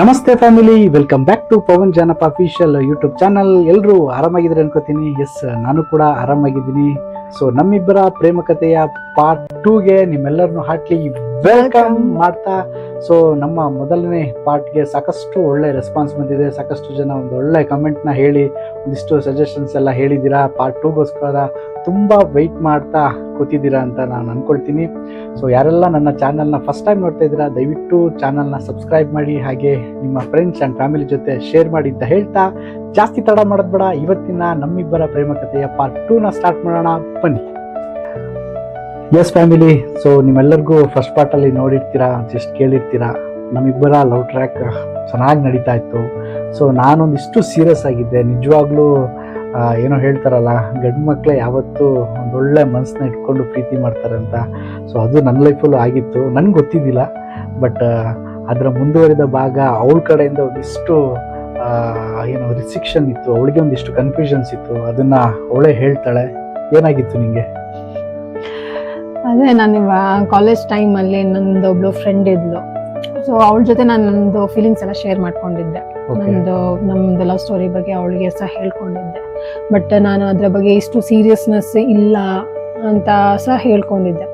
ನಮಸ್ತೆ family, welcome back to Pavan Janappa official YouTube channel. ಎಲ್ಲರೂ ಆರಾಮಾಗಿದ್ರೆ ಅನ್ಕೋತೀನಿ. ಎಸ್, ನಾನು ಕೂಡ ಆರಾಮಾಗಿದ್ದೀನಿ. ಸೊ ನಮ್ಮಿಬ್ಬರ ಪ್ರೇಮ ಕಥೆಯ ಪಾರ್ಟ್ 2ಗೆ ನಿಮ್ಮೆಲ್ಲರನ್ನು ಹಾರ್ಟ್ಲಿ ವೆಲ್ಕಮ್ ಮಾಡ್ತಾ, ಸೊ ನಮ್ಮ ಮೊದಲನೇ ಪಾರ್ಟ್ಗೆ ಸಾಕಷ್ಟು ಒಳ್ಳೆ ರೆಸ್ಪಾನ್ಸ್ ಬಂದಿದೆ. ಸಾಕಷ್ಟು ಜನ ಒಂದು ಒಳ್ಳೆ ಕಮೆಂಟ್ನ ಹೇಳಿ ಒಂದಿಷ್ಟು ಸಜೆಷನ್ಸ್ ಎಲ್ಲ ಹೇಳಿದ್ದೀರಾ. ಪಾರ್ಟ್ 2ಗೋಸ್ಕರ ತುಂಬ ವೆಯ್ಟ್ ಮಾಡ್ತಾ ಕೂತಿದ್ದೀರಾ ಅಂತ ನಾನು ಅಂದ್ಕೊಳ್ತೀನಿ. ಸೊ ಯಾರೆಲ್ಲ ನನ್ನ ಚಾನಲ್ನ ಫಸ್ಟ್ ಟೈಮ್ ನೋಡ್ತಾ ಇದ್ದೀರಾ, ದಯವಿಟ್ಟು ಚಾನಲ್ನ ಸಬ್ಸ್ಕ್ರೈಬ್ ಮಾಡಿ, ಹಾಗೆ ನಿಮ್ಮ ಫ್ರೆಂಡ್ಸ್ ಆ್ಯಂಡ್ ಫ್ಯಾಮಿಲಿ ಜೊತೆ ಶೇರ್ ಮಾಡಿ ಅಂತ ಹೇಳ್ತಾ, ಜಾಸ್ತಿ ತಡ ಮಾಡೋದು ಬೇಡ, ಇವತ್ತಿನ ನಮ್ಮಿಬ್ಬರ ಪ್ರೇಮ ಕಥೆಯ ಪಾರ್ಟ್ 2ನ ಸ್ಟಾರ್ಟ್ ಮಾಡೋಣ, ಬನ್ನಿ. ಎಸ್ ಫ್ಯಾಮಿಲಿ, ಸೊ ನಿಮ್ಮೆಲ್ಲರಿಗೂ ಫಸ್ಟ್ ಪಾರ್ಟಲ್ಲಿ ನೋಡಿರ್ತೀರಾ, ಜಸ್ಟ್ ಕೇಳಿರ್ತೀರಾ, ನಮ್ಮಿಬ್ಬರ ಲವ್ ಟ್ರ್ಯಾಕ್ ಚೆನ್ನಾಗಿ ನಡೀತಾ ಇತ್ತು. ಸೊ ನಾನೊಂದಿಷ್ಟು ಸೀರಿಯಸ್ ಆಗಿದ್ದೆ. ನಿಜವಾಗ್ಲೂ ಏನೋ ಹೇಳ್ತಾರಲ್ಲ, ಗಂಡು ಮಕ್ಕಳೇ ಯಾವತ್ತೂ ಒಂದೊಳ್ಳೆ ಮನಸ್ಸನ್ನ ಇಟ್ಕೊಂಡು ಪ್ರೀತಿ ಮಾಡ್ತಾರೆ ಅಂತ. ಸೊ ಅದು ನನ್ನ ಲೈಫಲ್ಲೂ ಆಗಿತ್ತು, ನನಗೆ ಗೊತ್ತಿದ್ದಿಲ್ಲ. ಬಟ್ ಅದರ ಮುಂದುವರಿದ ಭಾಗ ಅವಳ ಕಡೆಯಿಂದ ಒಂದಿಷ್ಟು ಏನೋ ರಿಸ್ಟ್ರಿಕ್ಷನ್ ಇತ್ತು, ಅವಳಿಗೆ ಒಂದಿಷ್ಟು ಕನ್ಫ್ಯೂಷನ್ಸ್ ಇತ್ತು. ಅದನ್ನು ಅವಳೇ ಹೇಳ್ತಾಳೆ. ಏನಾಗಿತ್ತು ನಿಮಗೆ? ಅದೇ, ನಾನು ಕಾಲೇಜ್ ಟೈಮಲ್ಲಿ ನಂದು ಒಬ್ಳು ಫ್ರೆಂಡ್ ಇದ್ಲು. ಸೊ ಅವಳ ಜೊತೆ ನಾನು ನಂದು ಫೀಲಿಂಗ್ಸ್ ಎಲ್ಲ ಶೇರ್ ಮಾಡ್ಕೊಂಡಿದ್ದೆ. ನಮ್ದು ಲವ್ ಸ್ಟೋರಿ ಬಗ್ಗೆ ಅವಳಿಗೆ ಸಹ ಹೇಳ್ಕೊಂಡಿದ್ದೆ. ಬಟ್ ನಾನು ಅದ್ರ ಬಗ್ಗೆ ಇಷ್ಟು ಸೀರಿಯಸ್ನೆಸ್ ಇಲ್ಲ ಅಂತ ಸಹ ಹೇಳ್ಕೊಂಡಿದ್ದೆ.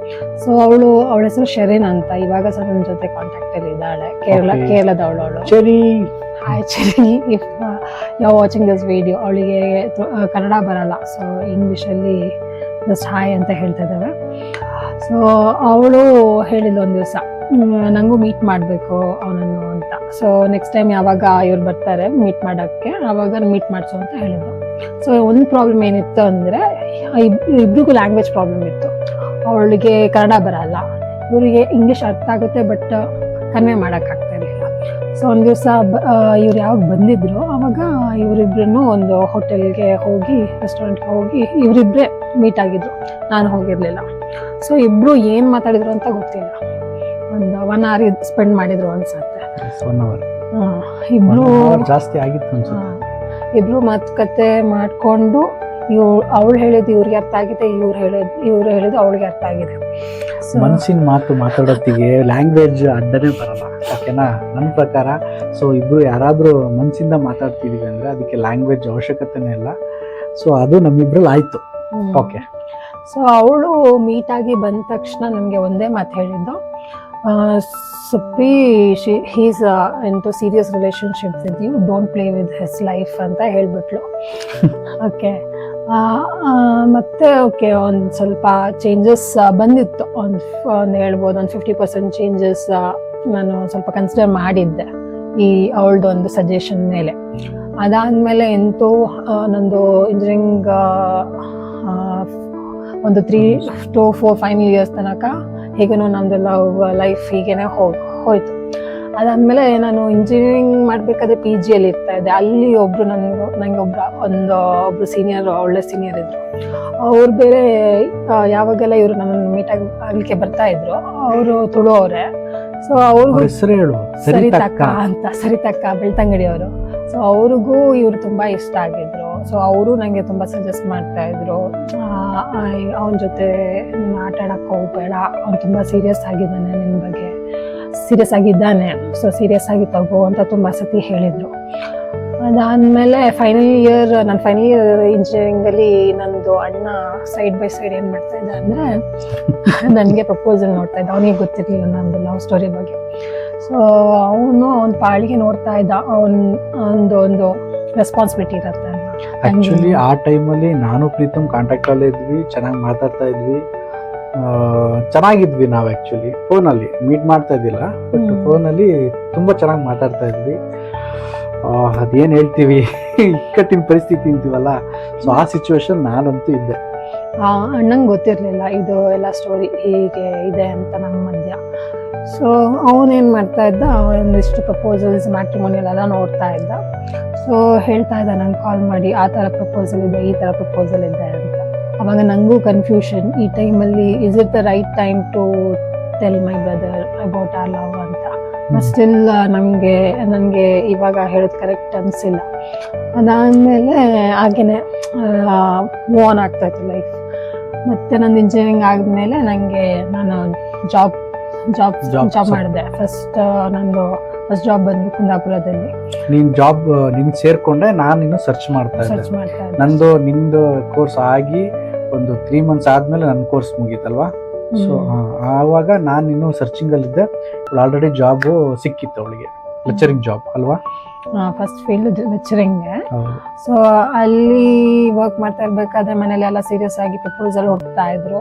ಸೊ ಅವಳ ಹೆಸರು ಶೆರಿನ್ ಅಂತ. ಇವಾಗ ಸಹ ನನ್ನ ಜೊತೆ ಕಾಂಟ್ಯಾಕ್ಟ್ ಅಲ್ಲಿ ಇದ್ದಾಳೆ. ಕೇರಳದವಳು. Hi Cherry, if you are watching this video. ಅವಳಿಗೆ ಕನ್ನಡ ಬರಲ್ಲ, ಸೊ ಇಂಗ್ಲೀಷಲ್ಲಿ ಜಸ್ಟ್ ಹಾಯ್ ಅಂತ ಹೇಳ್ತಾ ಇದ್ದಾವೆ. ಸೊ ಅವಳು ಹೇಳಿದ್ಲು ಒಂದು ದಿವಸ, ನನಗೂ ಮೀಟ್ ಮಾಡಬೇಕು ಅವನನ್ನು ಅಂತ. ಸೊ ನೆಕ್ಸ್ಟ್ ಟೈಮ್ ಯಾವಾಗ ಇವ್ರು ಬರ್ತಾರೆ ಮೀಟ್ ಮಾಡೋಕ್ಕೆ, ಆವಾಗ ಮೀಟ್ ಮಾಡಿಸು ಅಂತ ಹೇಳಿದ್ರು. ಸೊ ಒಂದು ಪ್ರಾಬ್ಲಮ್ ಏನಿತ್ತು ಅಂದರೆ, ಇಬ್ರಿಗೂ ಲ್ಯಾಂಗ್ವೇಜ್ ಪ್ರಾಬ್ಲಮ್ ಇತ್ತು. ಅವಳಿಗೆ ಕನ್ನಡ ಬರಲ್ಲ, ಇವರಿಗೆ ಇಂಗ್ಲೀಷ್ ಅರ್ಥ ಆಗುತ್ತೆ, ಬಟ್ ಕನ್ವೆ ಮಾಡೋಕ್ಕಾಗ್ತಾ ಇರಲಿಲ್ಲ. ಸೊ ಒಂದು ದಿವಸ ಇವ್ರು ಯಾವಾಗ ಬಂದಿದ್ರು, ಆವಾಗ ಇವರಿಬ್ರು ಒಂದು ಹೋಟೆಲ್ಗೆ ಹೋಗಿ, ರೆಸ್ಟೋರೆಂಟ್ಗೆ ಹೋಗಿ ಇವರಿಬ್ಬರೇ ಮೀಟ್ ಆಗಿದ್ರು. ನಾನು ಹೋಗಿರಲಿಲ್ಲ. ಸೊ ಇಬ್ರು ಏನು ಮಾತಾಡಿದ್ರು ಅಂತ ಗೊತ್ತಿಲ್ಲ. ಒಂದು 1 hour ಸ್ಪೆಂಡ್ ಮಾಡಿದ್ರು ಅನ್ಸುತ್ತೆ. ಇಬ್ರು ಜಾಸ್ತಿ ಆಗಿತ್ತು ಅನ್ಸುತ್ತೆ. ಇಬ್ರು ಮಾತುಕತೆ ಮಾಡ್ಕೊಂಡು, ಅವಳು ಹೇಳಿದ್ದು ಇವ್ರಿಗೆ ಅರ್ಥ ಆಗಿದೆ, ಇವ್ರು ಹೇಳಿದ್ದು ಅವಳಿಗೆ ಅರ್ಥ ಆಗಿದೆ. ಮನಸ್ಸಿನ ಮಾತು ಮಾತಾಡೋತ್ತಿಗೆ ಲ್ಯಾಂಗ್ವೇಜ್ ಅಡ್ಡನೇ ಬರಲ್ಲ, ಓಕೆನಾ, ನನ್ನ ಪ್ರಕಾರ. ಸೊ ಇಬ್ರು ಯಾರಾದರೂ ಮನಸ್ಸಿಂದ ಮಾತಾಡ್ತಿದೀವಿ ಅಂದರೆ ಅದಕ್ಕೆ ಲ್ಯಾಂಗ್ವೇಜ್ ಅವಶ್ಯಕತೆನೇ ಇಲ್ಲ. ಸೊ ಅದು ನಮ್ಮಿಬ್ರಲ್ಲಿ ಆಯಿತು. ಓಕೆ. ಸೊ ಅವಳು ಮೀಟ್ ಆಗಿ ಬಂದ ತಕ್ಷಣ ನನಗೆ ಒಂದೇ ಮಾತು ಹೇಳಿದ್ದು, Supri, he's into serious relationship with you, don't play with his life ಅಂತ ಹೇಳ್ಬಿಟ್ಲು. ಓಕೆ. ಮತ್ತೆ ಓಕೆ, ಒಂದು ಸ್ವಲ್ಪ ಚೇಂಜಸ್ ಬಂದಿತ್ತು. ಒಂದು ಹೇಳ್ಬೋದು, ಒಂದು 50% ಚೇಂಜಸ್ ನಾನು ಸ್ವಲ್ಪ ಕನ್ಸಿಡರ್ ಮಾಡಿದ್ದೆ ಈ ಅವಳದೊಂದು ಸಜೆಷನ್ ಮೇಲೆ. ಅದಾದಮೇಲೆ ಎಂತೂ ನಂದು ಇಂಜಿನಿಯರಿಂಗ್ ಒಂದು 3 to 4 ಫೈನಲ್ ಇಯರ್ಸ್ ತನಕ ಹೇಗೇನೋ ನಮ್ಮದು ಲವ್ ಲೈಫ್ ಹೀಗೇನೆ ಹೋಯ್ತು. ಅದಾದಮೇಲೆ ನಾನು ಇಂಜಿನಿಯರಿಂಗ್ ಮಾಡಬೇಕಾದ್ರೆ PG ಅಲ್ಲಿ ಇರ್ತಾ ಇದ್ದೆ. ಅಲ್ಲಿ ನನಗೆ ಒಬ್ರು ಸೀನಿಯರ್, ಒಳ್ಳೆ ಸೀನಿಯರ್ ಇದ್ರು. ಅವ್ರು ಬೇರೆ ಯಾವಾಗೆಲ್ಲ ಇವರು ನನ್ನನ್ನು ಮೀಟ್ ಆಗಲಿಕ್ಕೆ ಬರ್ತಾ ಇದ್ರು. ಅವರು ತುಳುವವ್ರೆ. ಸೊ ಅವ್ರಿಗೂ ಸರಿತಕ್ಕ ಬೆಳ್ತಂಗಡಿ ಅವರು. ಸೊ ಅವ್ರಿಗೂ ಇವರು ತುಂಬ ಇಷ್ಟ ಆಗಿದ್ರು. ಸೊ ಅವರು ನನಗೆ ತುಂಬ ಸಜೆಸ್ಟ್ ಮಾಡ್ತಾ ಇದ್ರು, ಅವನ ಜೊತೆ ನೀನು ಆಟ ಆಡಕ್ಕೆ ಹೋಗ್ಬೇಡ, ಅವ್ನು ತುಂಬ ಸೀರಿಯಸ್ ಆಗಿದ್ದಾನೆ, ನಿನ್ನ ಬಗ್ಗೆ ಸೀರಿಯಸ್ ಆಗಿದ್ದಾನೆ, ಸೊ ಸೀರಿಯಸ್ ಆಗಿ ತಗೋ ಅಂತ ತುಂಬ ಸತಿ ಹೇಳಿದರು. ಅದಾದಮೇಲೆ ಫೈನಲ್ ಇಯರ್ ಇಂಜಿನಿಯರಿಂಗಲ್ಲಿ ನಂದು ಅಣ್ಣ ಸೈಡ್ ಬೈ ಸೈಡ್ ಏನು ಮಾಡ್ತಾ ಇದ್ದ ಅಂದರೆ, ನನಗೆ ಪ್ರಪೋಸಲ್ ನೋಡ್ತಾ ಇದ್ದ. ಅವನಿಗೆ ಗೊತ್ತಿರಲಿಲ್ಲ ನಂದು ಲವ್ ಸ್ಟೋರಿ ಬಗ್ಗೆ. ಸೊ ಅವನ ಪಾಳಿಗೆ ನೋಡ್ತಾ ಇದ್ದ. ಒಂದು ರೆಸ್ಪಾನ್ಸಿಬಿಲಿಟಿ ಇರುತ್ತೆ. ಆ್ಯಕ್ಚುಲಿ ಆ ಟೈಮಲ್ಲಿ ನಾನು ಪ್ರೀತಮ್ ಕಾಂಟ್ಯಾಕ್ಟಲ್ಲೇ ಇದ್ವಿ, ಚೆನ್ನಾಗಿ ಮಾತಾಡ್ತಾ ಇದ್ವಿ, ಚೆನ್ನಾಗಿದ್ವಿ. ನಾವು ಆ್ಯಕ್ಚುಲಿ ಫೋನಲ್ಲಿ ಮೀಟ್ ಮಾಡ್ತಾ ಇದ್ದಿಲ್ಲ, ಬಟ್ ಫೋನಲ್ಲಿ ತುಂಬ ಚೆನ್ನಾಗಿ ಮಾತಾಡ್ತಾ ಇದ್ವಿ. ಅದೇನು ಹೇಳ್ತೀವಿ, ಇಕ್ಕಟ್ಟಿನ ಪರಿಸ್ಥಿತಿ ಅಂತೀವಲ್ಲ, ಸೊ ಆ ಸಿಚುವೇಶನ್ ನಾನಂತೂ ಇದ್ದೆ. ಅಣ್ಣಂಗೆ ಗೊತ್ತಿರಲಿಲ್ಲ ಇದು ಎಲ್ಲ ಸ್ಟೋರಿ ಹೀಗೆ ಇದೆ ಅಂತ ನಮ್ಮ ಮಧ್ಯ. ಸೊ ಅವನೇನು ಮಾಡ್ತಾ ಇದ್ದ, ಒಂದಿಷ್ಟು ಪ್ರಪೋಸಲ್ಸ್ ಮ್ಯಾಟ್ರಿಮೋನಿಯಲ್ ಎಲ್ಲ ನೋಡ್ತಾ ಇದ್ದ. ಸೊ ಹೇಳ್ತಾ ಇದ್ದ ನಂಗೆ ಕಾಲ್ ಮಾಡಿ, ಆ ಥರ ಪ್ರಪೋಸಲ್ ಇದೆ, ಈ ಥರ ಪ್ರಪೋಸಲ್ ಇದೆ ಅಂತ. ಅವಾಗ ನನಗೂ ಕನ್ಫ್ಯೂಷನ್, ಈ ಟೈಮಲ್ಲಿ is it the right time to tell my brother about our love ಅಂತ. ಬಟ್ ಸ್ಟಿಲ್ ನನಗೆ ಇವಾಗ ಹೇಳೋದು ಕರೆಕ್ಟ್ ಅನಿಸಿಲ್ಲ. ಅದಾದಮೇಲೆ ಹಾಗೇನೆ ಮೂವ್ ಆನ್ ಆಗ್ತಾಯಿತ್ತು ಲೈಫ್. ಮತ್ತು ನಂದು ಇಂಜಿನಿಯರಿಂಗ್ ಆದಮೇಲೆ ನಾನು ಜಾಬ್ ಮಾಡಿದೆ. ಫಸ್ಟ್ ನಂದು ಫಸ್ಟ್ ಜಾಬ್ ಬಂದು ಕುಂದಾಪುರದಲ್ಲಿ ನೀನ್ ಜಾಬ್ ನಿನ್ ಸೇರ್ಕೊಂಡೆ ನಾನು ಇನ್ನು ಸರ್ಚ್ ಮಾಡ್ತಾ ಇದ್ದೆ. ಸರ್ಚ್ ಮಾಡ್ತಾ ಇದ್ದೆ. ನಿಂದು ಕೋರ್ಸ್ ಆಗಿ ಒಂದು 3 months ಆದ್ಮೇಲೆ ನನ್ನ ಕೋರ್ಸ್ ಮುಗೀತಲ್ವಾ. ಸೊ ಆವಾಗ ನಾನು ಇನ್ನು ಸರ್ಚಿಂಗ್ ಅಲ್ಲಿದ್ದೆ. ಆಲ್ರೆಡಿ ಜಾಬ್ ಸಿಕ್ಕಿತ್ತು ಅವಳಿಗೆ, ಲೆಕ್ಚರಿಂಗ್ ಜಾಬ್ ಅಲ್ವಾ. First field lecturing. ಸೊ ಅಲ್ಲಿ ವರ್ಕ್ ಮಾಡ್ತಾ ಇರ್ಬೇಕಾದ್ರೆ ಮನೇಲಿ ಎಲ್ಲ ಸೀರಿಯಸ್ ಆಗಿ ಪ್ರಪೋಸಲ್ ಹೋಗ್ತಾ ಇದ್ರು.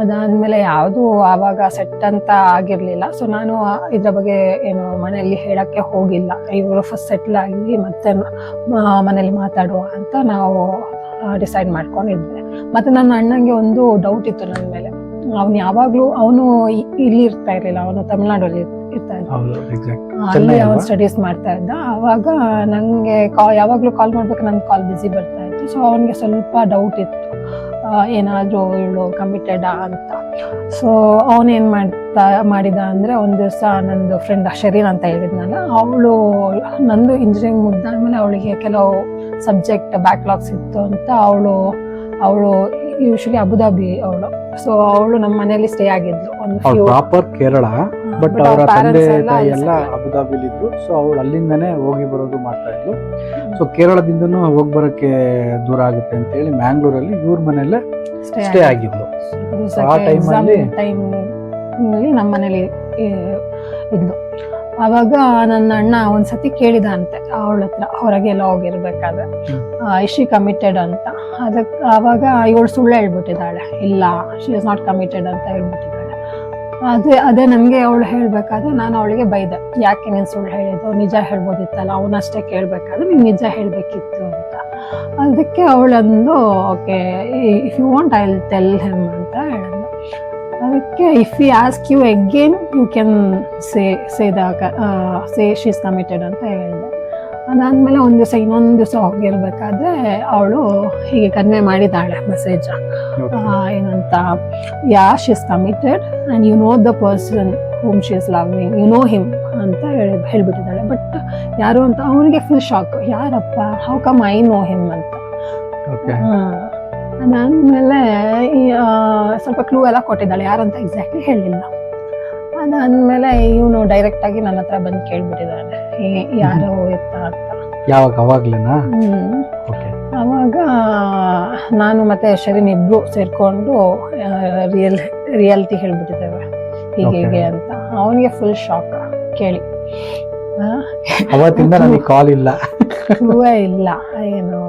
ಅದಾದ್ಮೇಲೆ ಯಾವುದು ಆವಾಗ ಸೆಟ್ ಅಂತ ಆಗಿರ್ಲಿಲ್ಲ. ಸೊ ನಾನು ಇದ್ರ ಬಗ್ಗೆ ಏನು ಮನೆಯಲ್ಲಿ ಹೇಳಕ್ಕೆ ಹೋಗಿಲ್ಲ. ಇವರು ಫಸ್ಟ್ ಸೆಟ್ಲ್ ಆಗಿ ಮತ್ತೆ ಮನೇಲಿ ಮಾತಾಡುವ ಅಂತ ನಾವು ಡಿಸೈಡ್ ಮಾಡ್ಕೊಂಡಿದ್ವಿ. ಮತ್ತೆ ನನ್ನ ಅಣ್ಣಂಗೆ ಒಂದು ಡೌಟ್ ಇತ್ತು ನನ್ನ ಮೇಲೆ. ಅವ್ನು ಯಾವಾಗ್ಲೂ ಅವನು ಇಲ್ಲಿ ಇರ್ತಾ ಇರ್ಲಿಲ್ಲ, ಅವನು ತಮಿಳ್ನಾಡಲ್ಲಿ ಇರ್ತಾ ಇದ್ದ. ಅಲ್ಲಿ ಅವನು ಸ್ಟಡೀಸ್ ಮಾಡ್ತಾ ಇದ್ದ. ಅವಾಗ ನಂಗೆ ಯಾವಾಗ್ಲೂ ಕಾಲ್ ಮಾಡ್ಬೇಕು, ನನ್ ಕಾಲ್ ಬಿಸಿ ಬರ್ತಾ ಇತ್ತು. ಸೊ ಅವನಿಗೆ ಸ್ವಲ್ಪ ಡೌಟ್ ಇತ್ತು, ಏನಾದ್ರೂ ಇವಳು ಕಮಿಟೆಡ್ ಅಂತ. ಸೊ ಅವನೇನ್ ಮಾಡಿದ ಅಂದ್ರೆ ಒಂದ್ ದಿವಸ ನಂದು ಫ್ರೆಂಡ್ ಶರೀನ್ ಅಂತ ಹೇಳಿದ್ನಲ್ಲ, ಅವಳು ನಂದು ಇಂಜಿನಿಯರಿಂಗ್ ಮುಗ್ದಾದ್ಮೇಲೆ ಅವಳಿಗೆ ಕೆಲವು ಸಬ್ಜೆಕ್ಟ್ ಬ್ಯಾಕ್ಲಾಗ್ಸ್ ಇತ್ತು ಅಂತ ಅವಳು ಯೂಶಲಿ ಅಬುದಾಬಿ ಅವಳು. ಸೊ ಅವಳು ನಮ್ಮ ಮನೆಯಲ್ಲಿ ಸ್ಟೇ ಆಗಿದ್ಲು ಪ್ರಾಪರ್ ಕೇರಳ, ಬಟ್ ಅವರ ತಂದೆ ತಾಯಿ ಎಲ್ಲ ಅಬುದಾಬಿಲಿ ಇದ್ರು. ಸೊ ಅವಳು ಅಲ್ಲಿಂದನೇ ಹೋಗಿ ಬರೋದು ಮಾಡ್ತಾ ಇದ್ಲು. ಸೊ ಕೇರಳದಿಂದನೂ ಹೋಗಿ ಬರೋಕ್ಕೆ ದೂರ ಆಗುತ್ತೆ ಅಂತ ಹೇಳಿ ಮ್ಯಾಂಗ್ಳೂರಲ್ಲಿ ಇವ್ರ ಮನೆಯಲ್ಲೇ ಸ್ಟೇ ಆಗಿದ್ಲು. ಆ ಟೈಮಲ್ಲಿ ನಮ್ಮ ಮನೇಲಿ ಇದ್ಲು. ಅವಾಗ ನನ್ನ ಅಣ್ಣ ಒಂದ್ಸತಿ ಕೇಳಿದ ಅಂತೆ ಅವಳ ಹತ್ರ, ಹೊರಗೆಲ್ಲ ಹೋಗಿರ್ಬೇಕಾದ್ರೆ ಇಶಿ ಕಮಿಟೆಡ್ ಅಂತ. ಆವಾಗ ಇವಳು ಸುಳ್ಳು ಹೇಳ್ಬಿಟ್ಟಿದ್ದಾಳೆ, ಇಲ್ಲ ಶಿ ಇಸ್ ನಾಟ್ ಕಮಿಟೆಡ್ ಅಂತ ಹೇಳ್ಬಿಟ್ಟಿದ್ದಾಳೆ. ಅದೇ ನನ್ಗೆ ಅವಳು ಹೇಳ್ಬೇಕಾದ್ರೆ ನಾನು ಅವಳಿಗೆ ಬೈದೆ, ಯಾಕೆ ನೀನ್ ಸುಳ್ಳು ಹೇಳಿದ್ದು, ನಿಜ ಹೇಳ್ಬೋದಿತ್ತಲ್ಲ, ಅವನಷ್ಟೇ ಕೇಳ್ಬೇಕಾದ್ರೆ ನೀನ್ ನಿಜ ಹೇಳ್ಬೇಕಿತ್ತು ಅಂತ. ಅದಕ್ಕೆ ಅವಳಂದು okay if you want I will tell him ಅಂತ ಹೇಳಿದ್ಲು. ಅದಕ್ಕೆ if you ask you again you can say she is committed ಅಂತ ಹೇಳಿದೆ. ಅದಾದ್ಮೇಲೆ ಇನ್ನೊಂದು ದಿವಸ ಹೋಗಿರ್ಬೇಕಾದ್ರೆ ಅವಳು ಹೀಗೆ ಕನ್ವೆ ಮಾಡಿದ್ದಾಳೆ ಮೆಸೇಜ್, ಏನಂತ, yeah she is committed and you know the person whom she is loving, you know him ಅಂತ ಹೇಳ್ಬಿಟ್ಟಿದ್ದಾಳೆ. ಬಟ್ ಯಾರು ಅಂತ ಅವನಿಗೆ ಫುಲ್ ಶಾಕ್, ಯಾರಪ್ಪ, how come I know him ಅಂತ. ಅದಾದ್ಮೇಲೆ ಸ್ವಲ್ಪ ಕ್ಲೂ ಎಲ್ಲ ಕೊಟ್ಟಿದ್ದಾಳೆ, ಯಾರಂತ ಎಕ್ಸಾಕ್ಟ್ಲಿ ಹೇಳಿಲ್ಲ. ಅದಾದ್ಮೇಲೆ ಇವನು ಡೈರೆಕ್ಟ್ ಆಗಿ ನನ್ನ ಹತ್ರ ಬಂದು ಕೇಳ್ಬಿಟ್ಟಿದ್ದಾನೆ, ಯಾರು ಎತ್ತ ಅಂತ. ಅವಾಗ ನಾನು ಮತ್ತೆ ಶರೀನ್ ಇಬ್ರು ಸೇರ್ಕೊಂಡು ರಿಯಾಲಿಟಿ ಹೇಳ್ಬಿಟ್ಟಿದ್ದೇವೆ ಹೀಗೆ ಅಂತ. ಅವನಿಗೆ ಫುಲ್ ಶಾಕ್ ಕೇಳಿ. ಅವತ್ತಿಂದ ನನಗೆ ಕಾಲ್ ಇಲ್ಲ, ಇಲ್ಲ ಏನು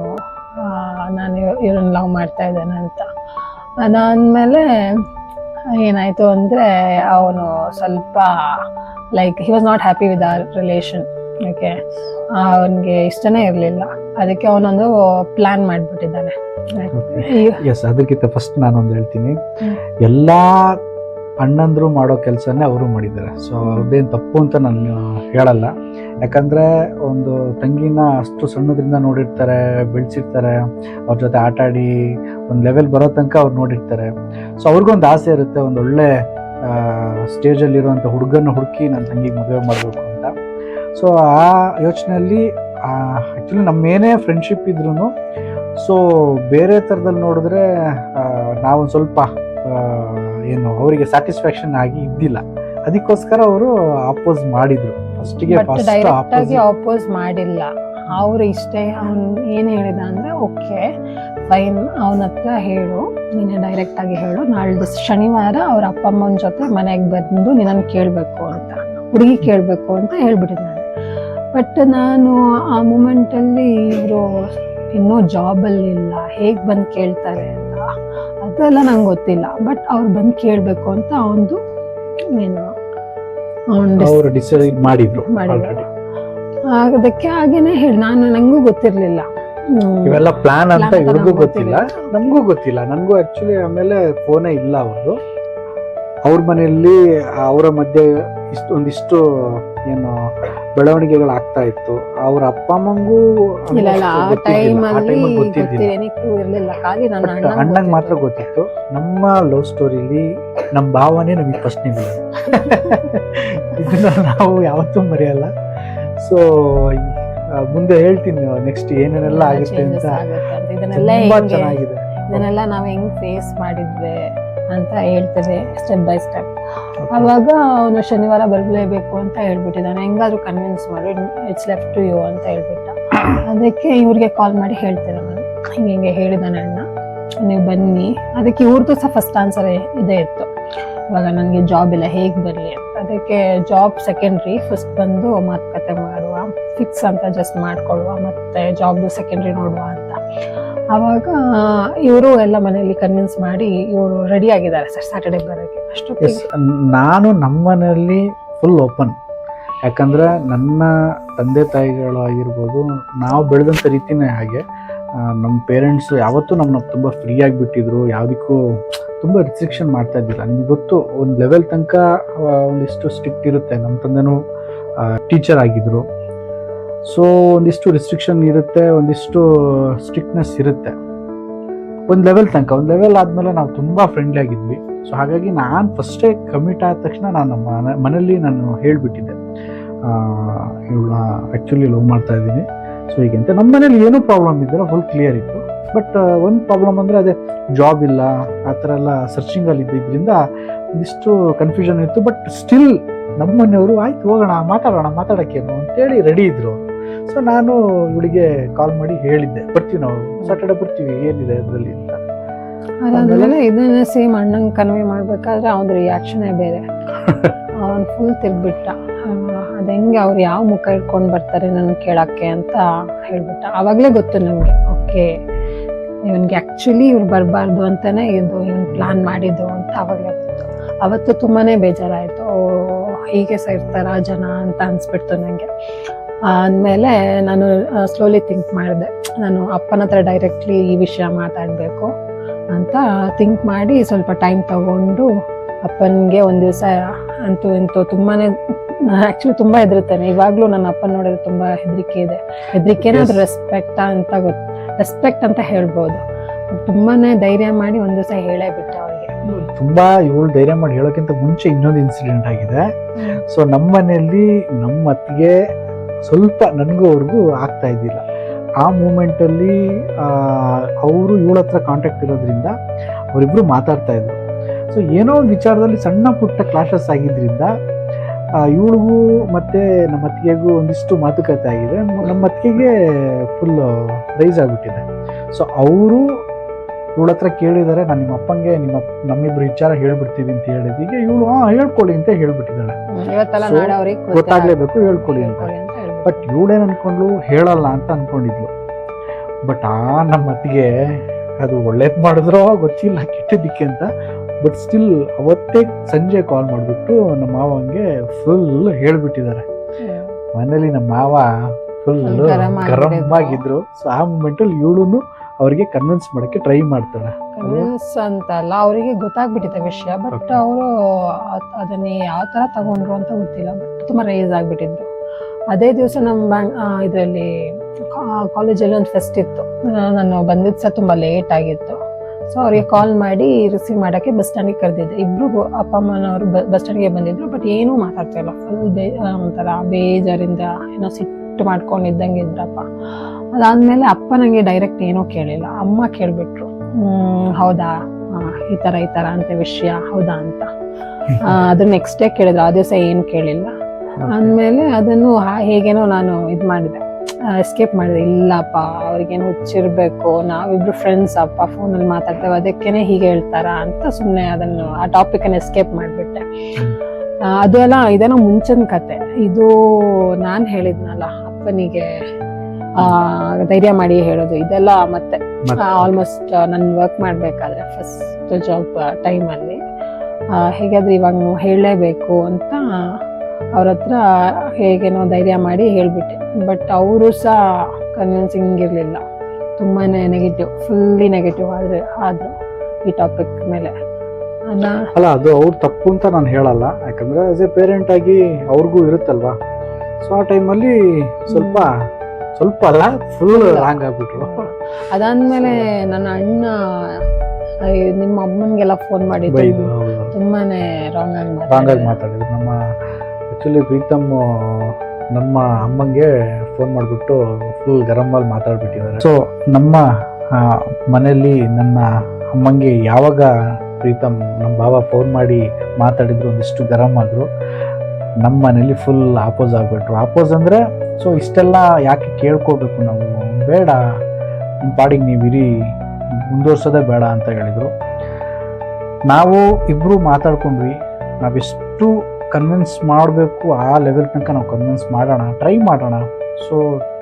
ನಾನು ಇವ್ರನ್ನ ಲವ್ ಮಾಡ್ತಾ ಇದ್ದೇನೆ ಅಂತ. ಅದಾದ್ಮೇಲೆ ಏನಾಯ್ತು ಅಂದ್ರೆ ಅವನು ಸ್ವಲ್ಪ like he was not happy with our relation. Okay, ಅವನಿಗೆ ಇಷ್ಟನೇ ಇರಲಿಲ್ಲ. ಅದಕ್ಕೆ ಅವನೊಂದು ಪ್ಲಾನ್ ಮಾಡ್ಬಿಟ್ಟಿದ್ದಾನೆ. ಅದಕ್ಕಿಂತ ಫಸ್ಟ್ ನಾನೊಂದು ಹೇಳ್ತೀನಿ, ಎಲ್ಲಾ ಅಣ್ಣಂದ್ರು ಮಾಡೋ ಕೆಲಸನೇ ಅವರು ಮಾಡಿದ್ದಾರೆ. ಸೊ ಅವ್ರದ್ದೇನು ತಪ್ಪು ಅಂತ ನಾನು ಹೇಳಲ್ಲ. ಯಾಕಂದ್ರೆ ಒಂದು ತಂಗಿನ ಅಷ್ಟು ಸಣ್ಣದ್ರಿಂದ ನೋಡಿರ್ತಾರೆ, ಬೆಳೆಸಿರ್ತಾರೆ, ಅವ್ರ ಜೊತೆ ಆಟ ಆಡಿ ಒಂದು ಲೆವೆಲ್ ಬರೋ ತನಕ ಅವ್ರು ನೋಡಿರ್ತಾರೆ. ಸೊ ಅವ್ರಿಗೊಂದು ಆಸೆ ಇರುತ್ತೆ, ಒಂದು ಒಳ್ಳೆ ಸ್ಟೇಜಲ್ಲಿರುವಂಥ ಹುಡುಗನ ಹುಡುಕಿ ನನ್ನ ತಂಗಿಗೆ ಮದುವೆ ಮಾಡಬೇಕು ಅಂತ. ಸೊ ಆ ಯೋಚನೆಯಲ್ಲಿ ಆ್ಯಕ್ಚುಲಿ ನಮ್ಮೇನೇ ಫ್ರೆಂಡ್ಶಿಪ್ ಇದ್ರೂ ಸೊ ಬೇರೆ ಥರದಲ್ಲಿ ನೋಡಿದ್ರೆ ನಾವೊಂದು ಸ್ವಲ್ಪ ಏನು ಅವರಿಗೆ ಸ್ಯಾಟಿಸ್ಫ್ಯಾಕ್ಷನ್ ಆಗಿ ಇದ್ದಿಲ್ಲ. ಅದಕ್ಕೋಸ್ಕರ ಅವರು ಅಪೋಸ್ ಮಾಡಿದ್ರು. ಡೈರೆಕ್ಟ್ ಆಗಿ ಅಪೋಸ್ ಮಾಡಿಲ್ಲ ಅವ್ರು. ಇಷ್ಟೇ ಅವ್ನು ಏನ್ ಹೇಳಿದ ಅಂದ್ರೆ, ಓಕೆ ಫೈನ್, ಅವನ ಹತ್ರ ಹೇಳು, ನೀನೆ ಡೈರೆಕ್ಟ್ ಆಗಿ ಹೇಳು, ನಾಳ್ದು ಶನಿವಾರ ಅವ್ರ ಅಪ್ಪ ಅಮ್ಮನ ಜೊತೆ ಮನೆಗೆ ಬಂದು ನಿನ್ನನ್ನು ಕೇಳ್ಬೇಕು ಅಂತ, ಹುಡುಗಿ ಕೇಳ್ಬೇಕು ಅಂತ ಹೇಳ್ಬಿಟ್ಟಿದ್ದಾನೆ. ಬಟ್ ನಾನು ಆ ಮೂಮೆಂಟ್ ಅಲ್ಲಿ ಇವರು ಇನ್ನೂ ಜಾಬಲ್ಲಿ ಇಲ್ಲ, ಹೇಗ್ ಬಂದು ಕೇಳ್ತಾರೆ ಅಂತ ಅದೆಲ್ಲ ನಂಗೆ ಗೊತ್ತಿಲ್ಲ. ಬಟ್ ಅವ್ರು ಬಂದು ಕೇಳ್ಬೇಕು ಅಂತ ಅವನು ಏನು ಡಿಸೈಡ್ ಮಾಡಿದ್ರು. ಅದಕ್ಕೆ ಹಾಗೇನೆ ಹೇಳಿ, ನಂಗೂ ಗೊತ್ತಿರ್ಲಿಲ್ಲ ಇವೆಲ್ಲ ಪ್ಲಾನ್ ಅಂತ, ಇವ್ರಿಗೂ ಗೊತ್ತಿಲ್ಲ, ನಮಗೂ ಗೊತ್ತಿಲ್ಲ. ನನಗೂ ಆಕ್ಚುಲಿ ಆಮೇಲೆ ಫೋನೇ ಇಲ್ಲ ಅವ್ರದ್ದು. ಅವ್ರ ಮನೆಯಲ್ಲಿ ಅವರ ಮಧ್ಯೆ ಒಂದಿಷ್ಟು ಏನು ಬೆಳವಣಿಗೆಗಳಾಗ್ತಾ ಇತ್ತು. ಅವ್ರ ಅಪ್ಪ ಅಮ್ಮಂಗೂ ಅಣ್ಣಂಗ್ ಮಾತ್ರ ಗೊತ್ತಿತ್ತು. ನಮ್ಮ ಲವ್ ಸ್ಟೋರಿಲಿ ನಮ್ಮ ಭಾವನೆ ನಮಗೆ ಫಸ್ಟ್ ನಿಲ್ಲ, ಇದನ್ನ ನಾವು ಯಾವತ್ತೂ ಮರೆಯಲ್ಲ. ಸೊ ಮುಂದೆ ಹೇಳ್ತೀನಿ ನೆಕ್ಸ್ಟ್ ಏನೇನೆಲ್ಲ ಆಗುತ್ತೆ ಅಂತ. ಇದನ್ನೆಲ್ಲ ನಾವ್ ಹೆಂಗ್ ಫೇಸ್ ಮಾಡಿದ್ವಿ, ಅಂತ ಹೇಳ್ತಿದ್ದೆ ಸ್ಟೆಪ್ ಬೈ ಸ್ಟೆಪ್. ಅವಾಗ ಅವನು ಶನಿವಾರ ಬರಲೇಬೇಕು ಅಂತ ಹೇಳ್ಬಿಟ್ಟಿದ್ದಾನೆ, ಹೆಂಗಾದ್ರೂ ಕನ್ವಿನ್ಸ್ ಮಾಡಿ, ಇಟ್ಸ್ ಲೆಫ್ಟ್ ಟು ಯು ಅಂತ ಹೇಳ್ಬಿಟ್ಟ. ಅದಕ್ಕೆ ಇವ್ರಿಗೆ ಕಾಲ್ ಮಾಡಿ ಹೇಳ್ತಿದ್ದೆ ನಾನು, ಹಿಂಗೆ ಹೇಳಿದಾನೆ ಅಣ್ಣ, ನೀವು ಬನ್ನಿ. ಅದಕ್ಕೆ ಇವ್ರದ್ದು ಸಹ ಫಸ್ಟ್ ಆನ್ಸರ್ ಇದೇ ಇತ್ತು, ಇವಾಗ ನನಗೆ ಜಾಬ್ ಇಲ್ಲ ಹೇಗೆ ಬರಲಿ ಅಂತ. ಅದಕ್ಕೆ ಜಾಬ್ ಸೆಕೆಂಡ್ರಿ, ಫಸ್ಟ್ ಬಂದು ಮಾತುಕತೆ ಮಾಡುವ, ಫಿಕ್ಸ್ ಅಂತ ಜಸ್ಟ್ ಮಾಡ್ಕೊಡುವ, ಮತ್ತೆ ಜಾಬ್ದು ಸೆಕೆಂಡ್ರಿ ನೋಡುವ ಅಂತ. ಆವಾಗ ಇವರು ಎಲ್ಲ ಮನೆಯಲ್ಲಿ ಕನ್ವಿನ್ಸ್ ಮಾಡಿ ಇವರು ರೆಡಿ ಆಗಿದ್ದಾರೆ ಸರ್ ಸ್ಯಾಟರ್ಡೆ ಬರೋಕ್ಕೆ. ಅಷ್ಟೊತ್ತಿಗೆ ನಾನು ನಮ್ಮ ಮನೆಯಲ್ಲಿ ಫುಲ್ ಓಪನ್, ಯಾಕಂದ್ರೆ ನನ್ನ ತಂದೆ ತಾಯಿಗಳು ಆಗಿರ್ಬೋದು, ನಾವು ಬೆಳೆದಂಥ ರೀತಿನೇ ಹಾಗೆ. ನಮ್ಮ ಪೇರೆಂಟ್ಸು ಯಾವತ್ತೂ ನಮ್ಮನ್ನ ತುಂಬ ಫ್ರೀಯಾಗಿ ಬಿಟ್ಟಿದ್ರು, ಯಾವುದಕ್ಕೂ ತುಂಬ ರಿಸ್ಟ್ರಿಕ್ಷನ್ ಮಾಡ್ತಾ ಇದ್ದಿಲ್ಲ. ನಿಮಗೆ ಗೊತ್ತು, ಒಂದು ಲೆವೆಲ್ ತನಕ ಒಂದಿಷ್ಟು ಸ್ಟ್ರಿಕ್ಟ್ ಇರುತ್ತೆ. ನಮ್ಮ ತಂದೆನೂ ಟೀಚರ್ ಆಗಿದ್ರು, ಸೊ ಒಂದಿಷ್ಟು ರಿಸ್ಟ್ರಿಕ್ಷನ್ ಇರುತ್ತೆ, ಒಂದಿಷ್ಟು ಸ್ಟ್ರಿಕ್ಟ್ನೆಸ್ ಇರುತ್ತೆ ಒಂದು ಲೆವೆಲ್ ತನಕ. ಒಂದು ಲೆವೆಲ್ ಆದಮೇಲೆ ನಾವು ತುಂಬ ಫ್ರೆಂಡ್ಲಿ ಆಗಿದ್ವಿ. ಸೊ ಹಾಗಾಗಿ ನಾನು ಫಸ್ಟೇ ಕಮಿಟ್ ಆದ ತಕ್ಷಣ ನಾನು ನಮ್ಮ ಮನೇಲಿ ನಾನು ಹೇಳಿಬಿಟ್ಟಿದ್ದೆ, ಇವಳ ಆ್ಯಕ್ಚುಲಿ ಲವ್ ಮಾಡ್ತಾ ಇದ್ದೀನಿ, ಸೊ ಹೀಗಂತ. ನಮ್ಮ ಮನೇಲಿ ಏನೂ ಪ್ರಾಬ್ಲಮ್ ಇದ್ದಿಲ್ಲ, ಫುಲ್ ಕ್ಲಿಯರ್ ಇತ್ತು. ಬಟ್ ಒಂದು ಪ್ರಾಬ್ಲಮ್ ಅಂದರೆ ಅದೇ ಜಾಬ್ ಇಲ್ಲ, ಆ ಥರ ಎಲ್ಲ ಸರ್ಚಿಂಗಲ್ಲಿ ಇದ್ದಿದ್ದರಿಂದ ಒಂದಿಷ್ಟು ಕನ್ಫ್ಯೂಷನ್ ಇತ್ತು. ಬಟ್ ಸ್ಟಿಲ್ ನಮ್ಮ ಮನೆಯವರು ಆಯ್ತು ಹೋಗೋಣ ಮಾತಾಡೋಕ್ಕೇನು ಅಂತೇಳಿ ರೆಡಿ ಇದ್ರು. ಸೊ ನಾನು ಇವಳಿಗೆ ಕಾಲ್ ಮಾಡಿ ಹೇಳಿದ್ದೆ, ಬರ್ತೀವಿ ನಾವು ಸಾಟರ್ಡೆ ಬರ್ತೀವಿ, ಏನಿದೆ ಅದರಲ್ಲಿ ಅಂತ. ಅದಾದ್ಮೇಲೆ ಇದನ್ನ ಸೇಮ್ ಅಣ್ಣಂಗೆ ಕನ್ವೆ ಮಾಡ್ಬೇಕಾದ್ರೆ ಅವನ ರಿಯಾಕ್ಷನೇ ಬೇರೆ. ಅವನ್ ಫುಲ್ ತಿರ್ಬಿಟ್ಟ, ಅದ ಹೆಂಗೆ ಅವ್ರು ಯಾವ ಮುಖ ಇಟ್ಕೊಂಡು ಬರ್ತಾರೆ ನನ್ ಕೇಳಕ್ಕೆ ಅಂತ ಹೇಳ್ಬಿಟ್ಟ. ಅವಾಗ್ಲೇ ಗೊತ್ತು ನಮ್ಗೆ, ಓಕೆ ಇವನ್ಗೆ ಆಕ್ಚುಲಿ ಇವ್ರು ಬರಬಾರ್ದು ಅಂತಾನೆ ಇದು ಇವನ್ ಪ್ಲಾನ್ ಮಾಡಿದ್ದು ಅಂತ ಅವಾಗ್ಲೇ ಗೊತ್ತು. ಅವತ್ತು ತುಂಬಾನೇ ಬೇಜಾರಾಯ್ತು, ಹೀಗೆ ಸಹ ಇರ್ತಾರ ಜನ ಅಂತ ಅನ್ಸ್ಬಿಡ್ತು ನಂಗೆ. ಆದ್ಮೇಲೆ ನಾನು ಸ್ಲೋಲಿ ಥಿಂಕ್ ಮಾಡಿದೆ, ನಾನು ಅಪ್ಪನ ಹತ್ರ ಡೈರೆಕ್ಟ್ಲಿ ಈ ವಿಷಯ ಮಾತಾಡಬೇಕು ಅಂತ ಥಿಂಕ್ ಮಾಡಿ ಸ್ವಲ್ಪ ಟೈಮ್ ತಗೊಂಡು ಅಪ್ಪನಿಗೆ ಒಂದು ದಿವಸ ಅಂತೂ ಇಂತೂ ತುಂಬಾನೇ ಆಕ್ಚುಲಿ ತುಂಬಾ ಹೆದರುತ್ತಾನೆ. ಇವಾಗ್ಲೂ ನನ್ನ ಅಪ್ಪನ ನೋಡಿದ್ರೆ ತುಂಬಾ ಹೆದರಿಕೆ ಇದೆ. ಹೆದರಿಕೆನ ಅದು ರೆಸ್ಪೆಕ್ಟ್ ಅಂತ ರೆಸ್ಪೆಕ್ಟ್ ಅಂತ ಹೇಳ್ಬೋದು. ತುಂಬಾನೇ ಧೈರ್ಯ ಮಾಡಿ ಒಂದ್ ದಿವಸ ಹೇಳೇ ಬಿಟ್ಟ ಅವ್ರಿಗೆ. ತುಂಬಾ ಇವಳು ಧೈರ್ಯ ಮಾಡಿ ಹೇಳೋಕ್ಕಿಂತ ಮುಂಚೆ ಇನ್ನೊಂದು ಇನ್ಸಿಡೆಂಟ್ ಆಗಿದೆ. ಸೊ ನಮ್ಮ ಮನೆಯಲ್ಲಿ ನಮ್ಮ ಅತ್ತಿಗೆ ಸ್ವಲ್ಪ ನನಗೂ ಅವ್ರಿಗೂ ಆಗ್ತಾ ಇದ್ದಿಲ್ಲ. ಆ ಮೂಮೆಂಟಲ್ಲಿ ಅವರು ಇವಳ ಹತ್ರ ಕಾಂಟ್ಯಾಕ್ಟ್ ಇರೋದ್ರಿಂದ ಅವರಿಬ್ರು ಮಾತಾಡ್ತಾ ಇದ್ರು. ಸೊ ಏನೋ ಒಂದು ವಿಚಾರದಲ್ಲಿ ಸಣ್ಣ ಪುಟ್ಟ ಕ್ಲಾಶಸ್ ಆಗಿದ್ರಿಂದ ಇವಳಿಗೂ ಮತ್ತೆ ನಮ್ಮ ಅತ್ತಿಗೆಗೂ ಒಂದಿಷ್ಟು ಮಾತುಕತೆ ಆಗಿದೆ. ನಮ್ಮ ಅತ್ತಿಗೆಗೆ ಫುಲ್ ರೈಸ್ ಆಗಿಬಿಟ್ಟಿದೆ. ಸೊ ಅವರು ಇವಳ ಹತ್ರ ಕೇಳಿದ್ದಾರೆ, ನಾನು ನಿಮ್ಮ ಅಪ್ಪಂಗೆ ನಮ್ಮಿಬ್ರು ವಿಚಾರ ಹೇಳ್ಬಿಡ್ತೀವಿ ಅಂತ ಹೇಳಿದೀಗ ಇವಳು ಹೇಳ್ಕೊಳ್ಳಿ ಅಂತ ಹೇಳ್ಬಿಟ್ಟಿದ್ದಾಳೆ. ಗೊತ್ತಾಗ್ಲೇಬೇಕು, ಹೇಳ್ಕೊಳ್ಳಿ ಅಂತ. ಬಟ್ ಇವಳೇನು ಅನ್ಕೊಂಡ್ಲು, ಹೇಳಲ್ಲ ಅಂತ ಅನ್ಕೊಂಡಿದ್ಲು. ಬಟ್ ನಮ್ಮ ಅತ್ತಿಗೆ ಅದು ಒಳ್ಳೇದು ಮಾಡಿದ್ರೋ ಗೊತ್ತಿಲ್ಲ, ಕೆಟ್ಟದಿಕ್ಕೆ ಅಂತ. ಬಟ್ ಸ್ಟಿಲ್ ಅವತ್ತೇ ಸಂಜೆ ಕಾಲ್ ಮಾಡಿಬಿಟ್ಟು ನಮ್ಮ ಮಾವಂಗೆ ಫುಲ್ ಹೇಳ್ಬಿಟ್ಟಿದ್ದಾರೆ. ಮನೇಲಿ ನಮ್ಮ ಮಾವ ಫುಲ್ ಗರಂ ಆಗಿದ್ರು. ಸೊ ಆ ಮೂಮೆಂಟಲ್ಲಿ ಇವಳು ಅವ್ರಿಗೆ ಕನ್ವಿನ್ಸ್ ಮಾಡಕ್ಕೆ ಟ್ರೈ ಮಾಡ್ತಾಳೆ. ಕನ್ವಿನ್ಸ್ ಅಂತಲ್ಲ, ಅವರಿಗೆ ಗೊತ್ತಾಗ್ಬಿಟ್ಟಿದೆ ವಿಷಯ. ಬಟ್ ಅವರು ಅದನ್ನ ಯಾವ ತರ ತಗೊಂಡ್ರು ಅಂತ ಗೊತ್ತಿಲ್ಲ. ಬಟ್ ತುಂಬಾ ರೈಸ್ ಆಗ್ಬಿಟ್ಟಿದ್ರು. ಅದೇ ದಿವಸ ನಮ್ಮ ಇದರಲ್ಲಿ ಕಾಲೇಜಲ್ಲಿ ಒಂದು ಫೆಸ್ಟ್ ಇತ್ತು. ನಾನು ಬಂದಿದ್ದು ಸಹ ತುಂಬಾ ಲೇಟ್ ಆಗಿತ್ತು. ಸೊ ಅವ್ರಿಗೆ ಕಾಲ್ ಮಾಡಿ ರಿಸೀವ್ ಮಾಡಕ್ಕೆ ಬಸ್ ಸ್ಟ್ಯಾಂಡಿಗೆ ಕರೆದಿದ್ದೆ. ಇಬ್ರು ಅಪ್ಪ ಅಮ್ಮನವರು ಬಸ್ ಸ್ಟ್ಯಾಂಡ್ಗೆ ಬಂದಿದ್ರು. ಬಟ್ ಏನೂ ಮಾತಾಡ್ತಾ ಇಲ್ಲ, ಫುಲ್ ಒಂಥರ ಬೇಜಾರಿಂದ ಏನೋ ಸಿಟ್ಟು ಮಾಡ್ಕೊಂಡಿದ್ದಂಗೆ ಇದ್ರಪ್ಪ. ಅದಾದ್ಮೇಲೆ ಅಪ್ಪ ನಂಗೆ ಡೈರೆಕ್ಟ್ ಏನೂ ಕೇಳಿಲ್ಲ, ಅಮ್ಮ ಕೇಳ್ಬಿಟ್ರು, ಹೌದಾ ಈ ತರ ಅಂತ ವಿಷಯ ಹೌದಾ ಅಂತ. ಅದನ್ನ ನೆಕ್ಸ್ಟ್ ಡೇ ಕೇಳಿದ್ರು, ಆ ದಿವಸ ಏನು ಕೇಳಿಲ್ಲ. ಅಂದ್ಮೇಲೆ ಅದನ್ನು ಹೇಗೇನೋ ನಾನು ಇದು ಮಾಡಿದೆ, ಎಸ್ಕೇಪ್ ಮಾಡಿದೆ. ಇಲ್ಲಪ್ಪ ಅವ್ರಿಗೇನು ಹುಚ್ಚಿರ್ಬೇಕು, ನಾವಿಬ್ರು ಫ್ರೆಂಡ್ಸ್ ಅಪ್ಪ, ಫೋನಲ್ಲಿ ಮಾತಾಡ್ತೇವೆ, ಅದಕ್ಕೇನೆ ಹೀಗೆ ಹೇಳ್ತಾರ ಅಂತ ಸುಮ್ಮನೆ ಅದನ್ನು ಆ ಟಾಪಿಕ್ ಅನ್ನು ಎಸ್ಕೇಪ್ ಮಾಡಿಬಿಟ್ಟೆ. ಅದು ಎಲ್ಲ ಇದೇನೋ ಮುಂಚಿನ ಕತೆ. ಇದು ನಾನು ಹೇಳಿದ್ನಲ್ಲ ಅಪ್ಪನಿಗೆ ಧೈರ್ಯ ಮಾಡಿ ಹೇಳೋದು, ಇದೆಲ್ಲ ಮತ್ತೆ ಆಲ್ಮೋಸ್ಟ್ ನಾನು ವರ್ಕ್ ಮಾಡ್ಬೇಕಾದ್ರೆ ಫಸ್ಟ್ ಜಾಬ್ ಟೈಮಲ್ಲಿ ಹೇಗಾದ್ರೆ ಇವಾಗ ಹೇಳಲೇಬೇಕು ಅಂತ ಅವ್ರ ಹತ್ರ ಹೇಗೇನೋ ಧೈರ್ಯ ಮಾಡಿ ಹೇಳ್ಬಿಟ್ಟೆ. ಬಟ್ ಅವರು ಸಹ ಕನ್ವಿನ್ಸಿಂಗ್ ಇರಲಿಲ್ಲ, ತುಂಬಾನೇ ನೆಗೆಟಿವ್, ಫುಲ್ಲಿ ನೆಗೆಟಿವ್ ಆದ್ರು ಈ ಟಾಪಿಕ್ ಮೇಲೆ. ಅಲ್ಲ, ಅದು ಅವ್ರ ತಪ್ಪು ಅಂತ ನಾನು ಹೇಳಲ್ಲ, ಯಾಕಂದ್ರೆ ಆಸ್ ಎ ಪೇರೆಂಟ್ ಆಗಿ ಅವ್ರಿಗೂ ಇರುತ್ತಲ್ವಾ. ಸೊ ಆ ಟೈಮಲ್ಲಿ ಸ್ವಲ್ಪ ಅಲ್ಲ, ಫುಲ್ ರಾಂಗ್ ಆಗ್ಬಿಟ್ರು. ಅದಾದ್ಮೇಲೆ ನನ್ನ ಅಣ್ಣ ನಿಮ್ಮ ಅಮ್ಮನಿಗೆಲ್ಲ ಫೋನ್ ಮಾಡಿದ್ದು ತುಂಬಾನೇ ರಾಂಗ್ ಆಗಿ ಮಾತಾಡಿದ್ರು. ನಮ್ಮ ಆಕ್ಚುಲಿ ಪ್ರೀತಮ್ ನಮ್ಮ ಅಮ್ಮಂಗೆ ಫೋನ್ ಮಾಡಿಬಿಟ್ಟು ಫುಲ್ ಗರಮಲ್ಲಿ ಮಾತಾಡ್ಬಿಟ್ಟಿದ್ದಾರೆ. ಸೊ ನಮ್ಮ ಮನೆಯಲ್ಲಿ ನನ್ನ ಅಮ್ಮಂಗೆ ಯಾವಾಗ ಪ್ರೀತಮ್ ನಮ್ಮ ಭಾವ ಫೋನ್ ಮಾಡಿ ಮಾತಾಡಿದ್ರು, ಒಂದಿಷ್ಟು ಗರಂ ಆದರು. ನಮ್ಮ ಮನೇಲಿ ಫುಲ್ ಆಪೋಸ್ ಆಗಿಬಿಟ್ರು. ಆಪೋಸ್ ಅಂದರೆ ಸೊ ಇಷ್ಟೆಲ್ಲ ಯಾಕೆ ಕೇಳ್ಕೋಬೇಕು ನಾವು, ಬೇಡ ನಿಮ್ಮ ಪಾಡಿಗೆ ನೀವು ಇರಿ, ಮುಂದುವರ್ಸೋದೇ ಬೇಡ ಅಂತ ಹೇಳಿದರು. ನಾವು ಇಬ್ಬರು ಮಾತಾಡ್ಕೊಂಡ್ವಿ, ನಾವೆಷ್ಟು ಕನ್ವಿನ್ಸ್ ಮಾಡಬೇಕು ಆ ಲೆವೆಲ್ ತನಕ ನಾವು ಕನ್ವಿನ್ಸ್ ಮಾಡೋಣ, ಟ್ರೈ ಮಾಡೋಣ. ಸೊ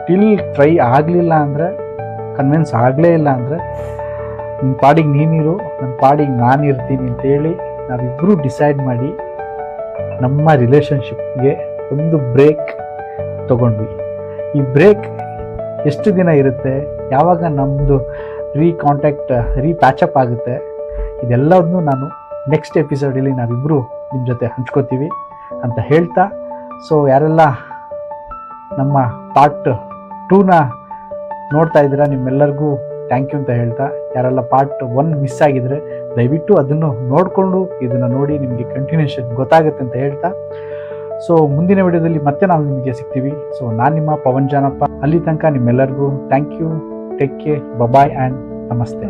ಟಿಲ್ ಟ್ರೈ ಆಗಲಿಲ್ಲ ಅಂದರೆ, ಕನ್ವಿನ್ಸ್ ಆಗಲೇ ಇಲ್ಲ ಅಂದರೆ ನಿಮ್ಮ ಪಾಡಿಗೆ ನೀನಿರು, ನನ್ನ ಪಾಡಿಗೆ ನಾನು ಇರ್ತೀನಿ ಅಂತೇಳಿ ನಾವಿಬ್ಬರು ಡಿಸೈಡ್ ಮಾಡಿ ನಮ್ಮ ರಿಲೇಷನ್ಶಿಪ್ಗೆ ಒಂದು ಬ್ರೇಕ್ ತೊಗೊಂಡ್ವಿ. ಈ ಬ್ರೇಕ್ ಎಷ್ಟು ದಿನ ಇರುತ್ತೆ, ಯಾವಾಗ ನಮ್ಮದು ಪ್ಯಾಚಪ್ ಆಗುತ್ತೆ, ಇದೆಲ್ಲವನ್ನೂ ನಾನು ನೆಕ್ಸ್ಟ್ ಎಪಿಸೋಡಲ್ಲಿ ನಾವಿಬ್ಬರು ನಿಮ್ಮ ಜೊತೆ ಹಂಚ್ಕೋತೀವಿ ಅಂತ ಹೇಳ್ತಾ, ಸೊ ಯಾರೆಲ್ಲ ನಮ್ಮ ಪಾರ್ಟ್ 2ನ ನೋಡ್ತಾ ಇದ್ದೀರಾ ನಿಮ್ಮೆಲ್ಲರಿಗೂ ಥ್ಯಾಂಕ್ ಯು ಅಂತ ಹೇಳ್ತಾ, ಯಾರೆಲ್ಲ ಪಾರ್ಟ್ 1 ಮಿಸ್ ಆಗಿದ್ರೆ ದಯವಿಟ್ಟು ಅದನ್ನು ನೋಡಿಕೊಂಡು ಇದನ್ನು ನೋಡಿ, ನಿಮಗೆ ಕಂಟಿನ್ಯೂಷನ್ ಗೊತ್ತಾಗುತ್ತೆ ಅಂತ ಹೇಳ್ತಾ, ಸೊ ಮುಂದಿನ ವಿಡಿಯೋದಲ್ಲಿ ಮತ್ತೆ ನಾವು ನಿಮಗೆ ಸಿಗ್ತೀವಿ. ಸೊ ನಾನು ನಿಮ್ಮ ಪವನ್ ಜಾನಪ್ಪ. ಅಲ್ಲಿ ತನಕ ನಿಮ್ಮೆಲ್ಲರಿಗೂ thank you, take care, bye and ನಮಸ್ತೆ.